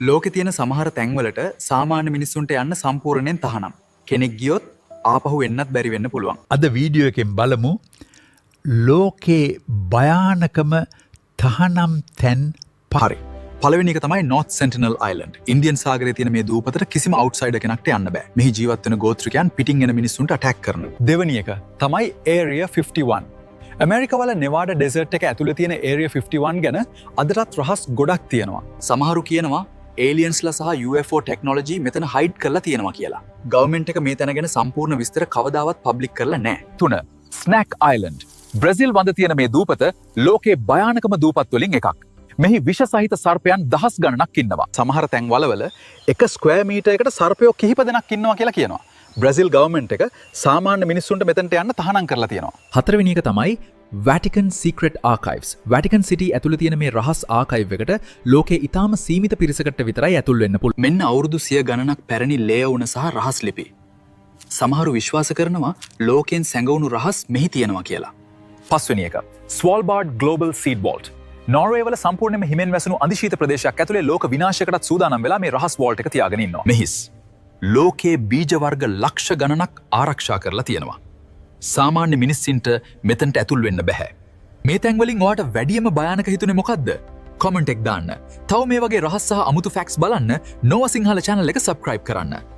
ලෝකෙ තියෙන සමහර තැන්වලට සාමාන්‍ය මිනිස්සුන්ට යන්න සම්පූර්ණයෙන් තහනම්. කෙනෙක් ගියොත් ආපහු එන්නත් බැරි වෙන්න පුළුවන්. අද වීඩියෝ එකෙන් බලමු ලෝකේ භයානකම තහනම් තැන් හරි. පළවෙනි එක තමයි North Sentinel Island. ඉන්දියන් සාගරයේ තියෙන මේ දූපතට කිසිම අවුට්සයිඩර් කෙනෙක්ට යන්න බෑ. මෙහි ජීවත් වෙන ගෝත්‍රිකයන් පිටින් එන මිනිස්සුන්ට අටැක් කරනවා. දෙවෙනි එක තමයි Area 51. ඇමරිකාවල නෙවාඩා ඩෙසර්ට් එක ඇතුළේ තියෙන Area 51 ගැන අදටත් රහස් ගොඩක් තියෙනවා. සමහරු කියනවා aliensලා සහ UFO ටෙක්නොලොජි මෙතන හයිඩ් කරලා තියෙනවා කියලා. ගවර්න්මන්ට් එක මේ තැන ගැන සම්පූර්ණ විස්තර කවදාවත් පබ්ලික් කරලා නැහැ. 3. Snack island. බ්‍රැසිල් වඳ තියෙන මේ දූපත ලෝකේ භයානකම දූපත් වලින් එකක්. මෙහි විෂ සහිත සර්පයන් දහස් ගණනක් ඉන්නවා. සමහර තැන් වලවල එක ස්ක්වයර් මීටරයකට සර්පයෝ කිහිප දෙනෙක් ඉන්නවා කියලා කියනවා. බ්‍රැසිල් ගවර්න්මන්ට් එක සාමාන්‍ය මිනිස්සුන්ට මෙතනට යන්න තහනම් කරලා තියෙනවා. හතරවෙනි එක තමයි Vatican Secret Archives. Vatican City ඇතුළේ තියෙන මේ රහස් ආකයිව් එකට ලෝකේ ඉතාම සීමිත පිරිසකට විතරයි ඇතුල් වෙන්න පුළුවන්. මෙන්න අවුරුදු 100 ගණනක් පැරණි ලේවුන සහ රහස් ලිපි. සමහරු විශ්වාස කරනවා ලෝකෙන් සැඟවුණු රහස් මෙහි තියෙනවා කියලා. පස්වෙනි එක Svalbard Global Seed Vault. Norway වල සම්පූර්ණයෙන්ම හිමෙන් වැසුණු අධිශීත ප්‍රදේශයක් ඇතුලේ ලෝක විනාශයකටත් සූදානම් වෙලා මේ රහස් වෝල්ට් එක තියාගෙන ඉන්නවා. මෙහිස් ලෝකයේ බීජ වර්ග ලක්ෂ ගණනක් ආරක්ෂා කරලා තියෙනවා. සාමාන්‍ය මිනිස්සුන්ට මෙතනට ඇතුල් වෙන්න බෑ. මේ තැන් වලින් ඔයාට වැඩියම භයානක හිතුනේ මොකද්ද? කමෙන්ට් එක දාන්න. තව මේ වගේ රහස් සහ අමුතු ෆැක්ට්ස් බලන්න නෝවා සිංහල channel එක subscribe කරන්න.